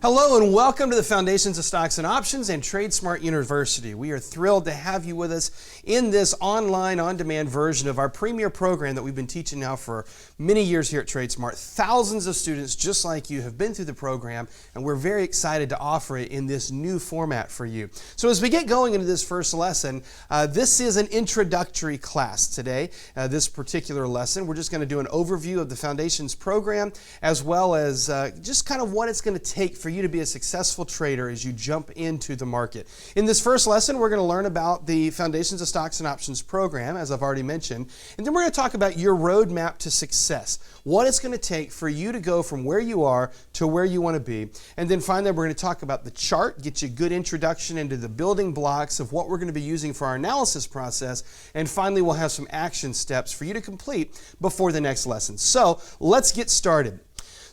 Hello and welcome to the Foundations of Stocks and Options and TradeSmart University. We are thrilled to have you with us in this online, on-demand version of our premier program that we've been teaching now for many years here at TradeSmart. Thousands of students just like you have been through the program, and we're very excited to offer it in this new format for you. So as we get going into this first lesson, this is an introductory class today. This particular lesson, we're just going to do an overview of the Foundations program as well as just kind of what it's going to take for you to be a successful trader as you jump into the market. In this first lesson, we're going to learn about the Foundations of Stocks and Options program, as I've already mentioned, and then we're going to talk about your roadmap to success, what it's going to take for you to go from where you are to where you want to be. And then finally, we're going to talk about the chart, get you a good introduction into the building blocks of what we're going to be using for our analysis process. And finally, we'll have some action steps for you to complete before the next lesson. So let's get started.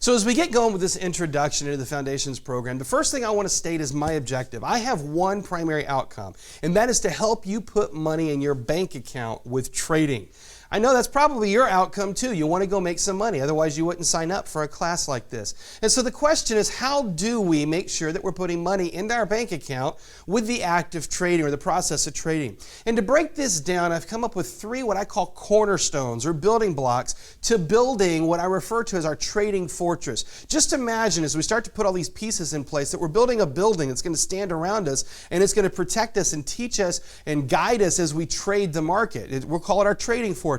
So as we get going with this introduction into the Foundations program, the first thing I want to state is my objective. I have one primary outcome, and that is to help you put money in your bank account with trading. I know that's probably your outcome too. You want to go make some money, otherwise you wouldn't sign up for a class like this. And so the question is, how do we make sure that we're putting money into our bank account with the act of trading or the process of trading? And to break this down, I've come up with three what I call cornerstones or building blocks to building what I refer to as our trading fortress. Just imagine as we start to put all these pieces in place that we're building a building that's going to stand around us and it's going to protect us and teach us and guide us as we trade the market. We'll call it our trading fortress.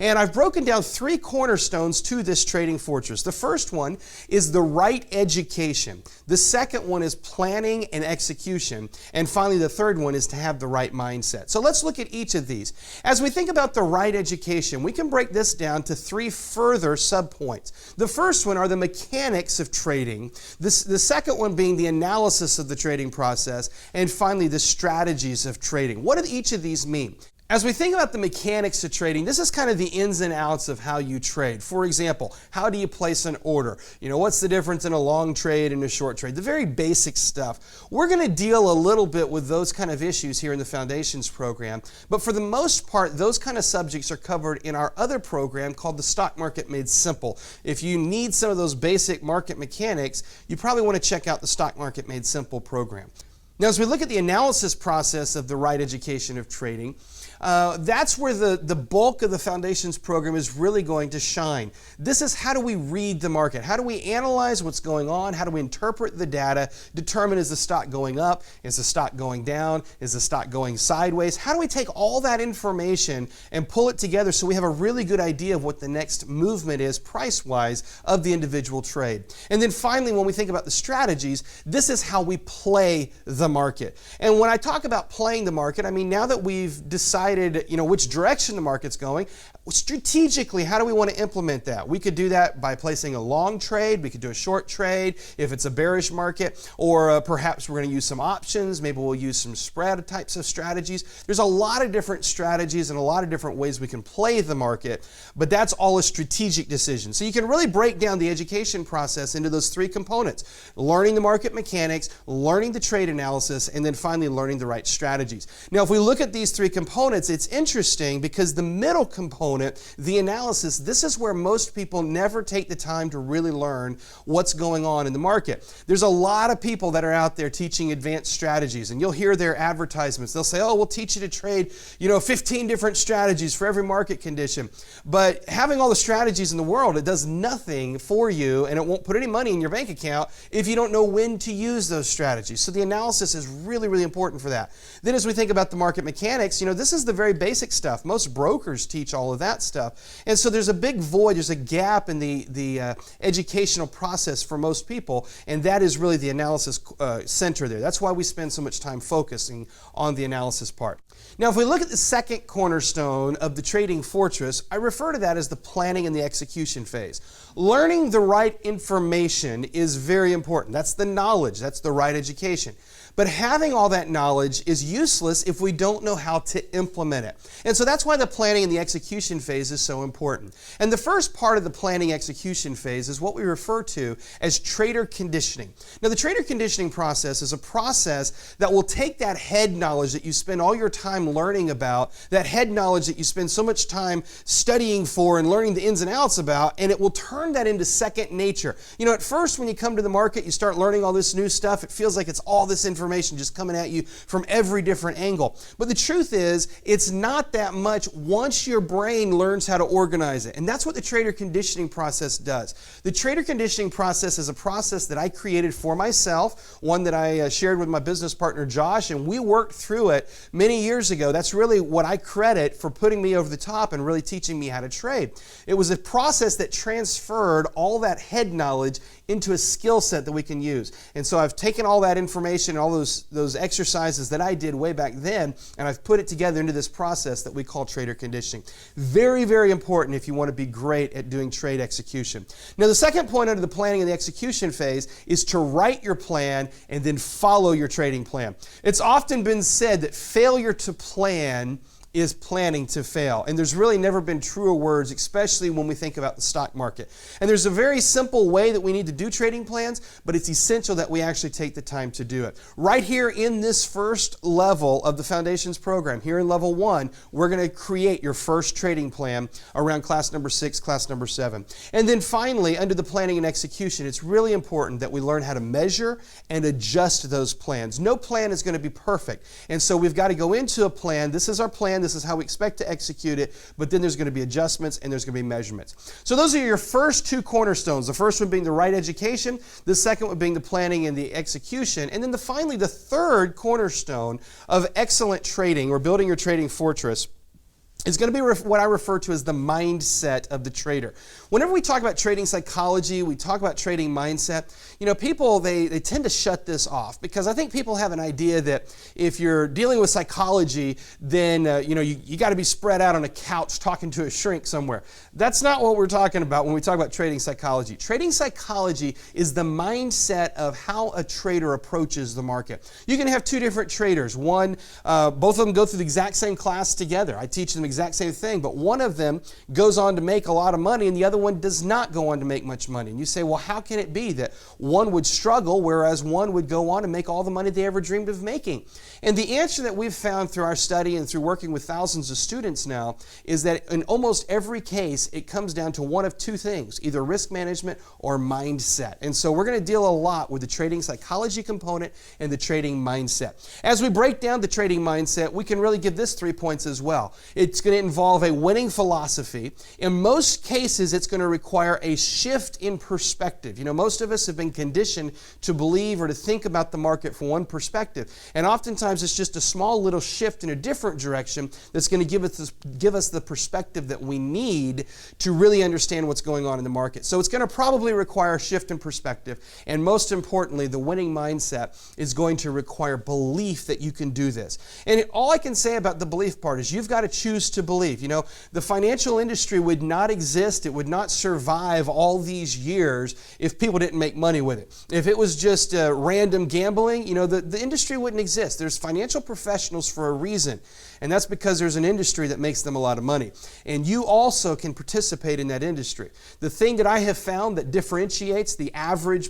And I've broken down three cornerstones to this trading fortress. The first one is the right education. The second one is planning and execution. And finally, the third one is to have the right mindset. So let's look at each of these. As we think about the right education, we can break this down to three further subpoints. The first one are the mechanics of trading. The second one being the analysis of the trading process. And finally, the strategies of trading. What do each of these mean? As we think about the mechanics of trading, this is kind of the ins and outs of how you trade. For example, how do you place an order? What's the difference in a long trade and a short trade? The very basic stuff. We're going to deal a little bit with those kind of issues here in the Foundations program, but for the most part, those kind of subjects are covered in our other program called the Stock Market Made Simple. If you need some of those basic market mechanics, you probably want to check out the Stock Market Made Simple program. Now, as we look at the analysis process of the right education of trading, that's where the bulk of the Foundations program is really going to shine. This is how do we read the market? How do we analyze what's going on? How do we interpret the data? Determine, is the stock going up? Is the stock going down? Is the stock going sideways? How do we take all that information and pull it together so we have a really good idea of what the next movement is price-wise of the individual trade? And then finally, when we think about the strategies, this is how we play the market. And when I talk about playing the market, I mean now that we've decided which direction the market's going, strategically, how do we want to implement that? We could do that by placing a long trade. We could do a short trade if it's a bearish market, or perhaps we're going to use some options. Maybe we'll use some spread types of strategies. There's a lot of different strategies and a lot of different ways we can play the market, but that's all a strategic decision. So you can really break down the education process into those three components: learning the market mechanics, learning the trade analysis, and then finally learning the right strategies. Now, if we look at these three components, it's interesting because the middle component, the analysis, this is where most people never take the time to really learn what's going on in the market. There's a lot of people that are out there teaching advanced strategies, and you'll hear their advertisements. They'll say, oh, we'll teach you to trade, 15 different strategies for every market condition. But having all the strategies in the world, it does nothing for you, and it won't put any money in your bank account if you don't know when to use those strategies. So the analysis is really, really important for that. Then as we think about the market mechanics, this is the very basic stuff. Most brokers teach all of that stuff. And so there's a big void, there's a gap in the educational process for most people, and that is really the analysis center there. That's why we spend so much time focusing on the analysis part. Now, if we look at the second cornerstone of the trading fortress, I refer to that as the planning and the execution phase. Learning the right information is very important. That's the knowledge, that's the right education. But having all that knowledge is useless if we don't know how to implement it. And so that's why the planning and the execution phase is so important. And the first part of the planning execution phase is what we refer to as trader conditioning. Now, the trader conditioning process is a process that will take that head knowledge that you spend all your time learning about, that head knowledge that you spend so much time studying for and learning the ins and outs about, and it will turn that into second nature. You know, at first when you come to the market, you start learning all this new stuff, it feels like it's all this information just coming at you from every different angle. But the truth is, it's not that much once your brain learns how to organize it. And that's what the trader conditioning process does. The trader conditioning process is a process that I created for myself, one that I shared with my business partner Josh, and we worked through it many years ago. That's really what I credit for putting me over the top and really teaching me how to trade. It was a process that transferred all that head knowledge into a skill set that we can use. And so I've taken all that information, all those exercises that I did way back then, and I've put it together into this process that we call trader conditioning. Very, very important if you want to be great at doing trade execution. Now, the second point under the planning and the execution phase is to write your plan and then follow your trading plan. It's often been said that failure to plan is planning to fail. And there's really never been truer words, especially when we think about the stock market. And there's a very simple way that we need to do trading plans, but it's essential that we actually take the time to do it. Right here in this first level of the Foundations program, here in level 1, we're going to create your first trading plan around class number 6, class number 7. And then finally, under the planning and execution, it's really important that we learn how to measure and adjust those plans. No plan is going to be perfect. And so we've got to go into a plan. This is our plan. This is how we expect to execute it, but then there's going to be adjustments and there's going to be measurements. So those are your first two cornerstones. The first one being the right education, the second one being the planning and the execution, and then finally the third cornerstone of excellent trading or building your trading fortress is going to be what I refer to as the mindset of the trader. Whenever we talk about trading psychology, we talk about trading mindset, you know, people, they tend to shut this off because I think people have an idea that if you're dealing with psychology, then, you got to be spread out on a couch talking to a shrink somewhere. That's not what we're talking about when we talk about trading psychology. Trading psychology is the mindset of how a trader approaches the market. You can have two different traders. One, both of them go through the exact same class together. I teach them exact same thing, but one of them goes on to make a lot of money and the other one does not go on to make much money. And you say, well, how can it be that one would struggle whereas one would go on and make all the money they ever dreamed of making? And the answer that we've found through our study and through working with thousands of students now is that in almost every case, it comes down to one of two things, either risk management or mindset. And so we're going to deal a lot with the trading psychology component and the trading mindset. As we break down the trading mindset, we can really give this 3 points as well. It's going to involve a winning philosophy. In most cases, it's going to require a shift in perspective. You know, most of us have been conditioned to believe or to think about the market from one perspective. And oftentimes, it's just a small little shift in a different direction that's going to give us the perspective that we need to really understand what's going on in the market. So it's going to probably require a shift in perspective. And most importantly, the winning mindset is going to require belief that you can do this. And all I can say about the belief part is you've got to choose to believe. You know, the financial industry would not exist, it would not survive all these years if people didn't make money with it. If it was just random gambling, you know, the industry wouldn't exist. There's financial professionals for a reason. And that's because there's an industry that makes them a lot of money. And you also can participate in that industry. The thing that I have found that differentiates the average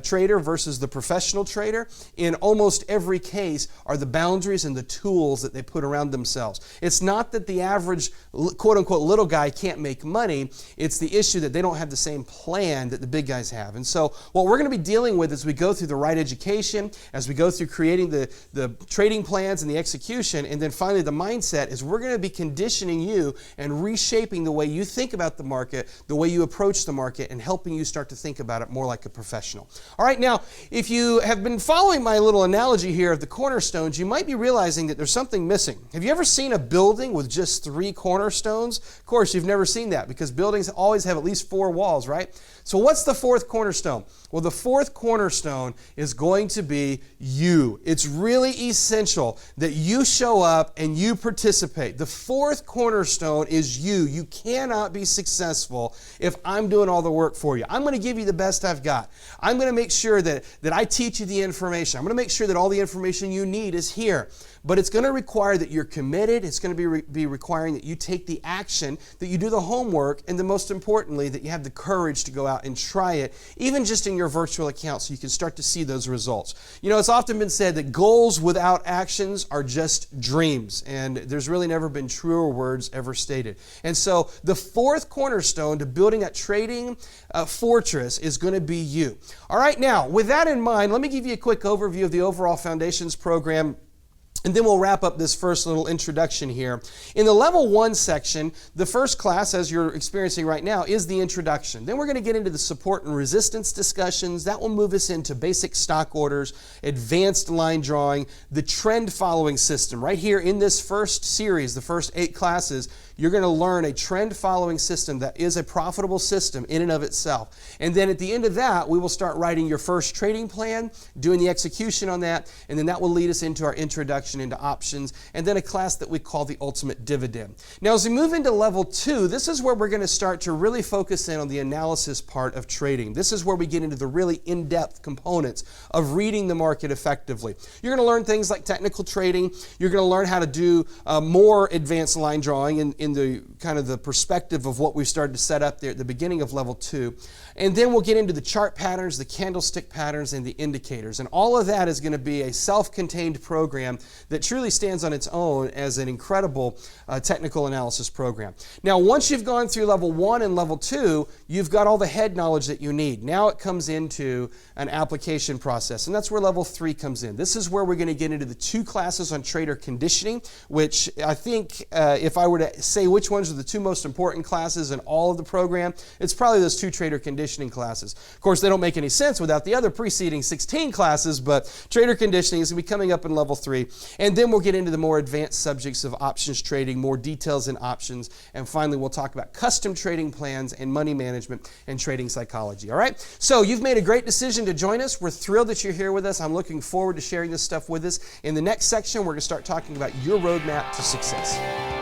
trader versus the professional trader in almost every case are the boundaries and the tools that they put around themselves. It's not that the average quote-unquote little guy can't make money. It's the issue that they don't have the same plan that the big guys have. And so what we're going to be dealing with as we go through the right education, as we go through creating the trading plans and the execution, and then finally the mindset is we're going to be conditioning you and reshaping the way you think about the market, the way you approach the market, and helping you start to think about it more like a professional. All right, now, if you have been following my little analogy here of the cornerstones, you might be realizing that there's something missing. Have you ever seen a building with just just 3 cornerstones? Of course, you've never seen that because buildings always have at least 4 walls, right? So what's the 4th cornerstone? Well, the 4th cornerstone is going to be you. It's really essential that you show up and you participate. The 4th cornerstone is you. You cannot be successful if I'm doing all the work for you. I'm going to give you the best I've got. I'm going to make sure that I teach you the information. I'm going to make sure that all the information you need is here. But it's going to require that you're committed. It's going to be requiring that you take the action, that you do the homework, and then most importantly, that you have the courage to go out and try it, even just in your virtual account, so you can start to see those results. You know, it's often been said that goals without actions are just dreams, and there's really never been truer words ever stated. And so the 4th cornerstone to building that trading fortress is going to be you. All right, now, with that in mind, let me give you a quick overview of the overall Foundations program. And then we'll wrap up this first little introduction here. In the level 1 section, the first class, as you're experiencing right now, is the introduction. Then we're going to get into the support and resistance discussions. That will move us into basic stock orders, advanced line drawing, the trend following system. Right here in this first series, the first 8 classes, you're going to learn a trend following system that is a profitable system in and of itself. And then at the end of that, we will start writing your first trading plan, doing the execution on that, and then that will lead us into our introduction into options, and then a class that we call the ultimate dividend. Now, as we move into level 2, this is where we're going to start to really focus in on the analysis part of trading. This is where we get into the really in-depth components of reading the market effectively. You're going to learn things like technical trading. You're going to learn how to do more advanced line drawing in the kind of the perspective of what we started to set up there at the beginning of level 2. And then we'll get into the chart patterns, the candlestick patterns, and the indicators. And all of that is going to be a self-contained program that truly stands on its own as an incredible technical analysis program. Now, once you've gone through level 1 and level 2, you've got all the head knowledge that you need. Now it comes into an application process, and that's where level 3 comes in. This is where we're going to get into the 2 classes on trader conditioning, which I think if I were to say which ones are the 2 most important classes in all of the program, it's probably those 2 trader conditioning classes. Of course, they don't make any sense without the other preceding 16 classes, but trader conditioning is going to be coming up in level 3. And then we'll get into the more advanced subjects of options trading, more details in options, and finally we'll talk about custom trading plans and money management and trading psychology. All right? So you've made a great decision to join us. We're thrilled that you're here with us. I'm looking forward to sharing this stuff with us. In the next section, we're going to start talking about your roadmap to success.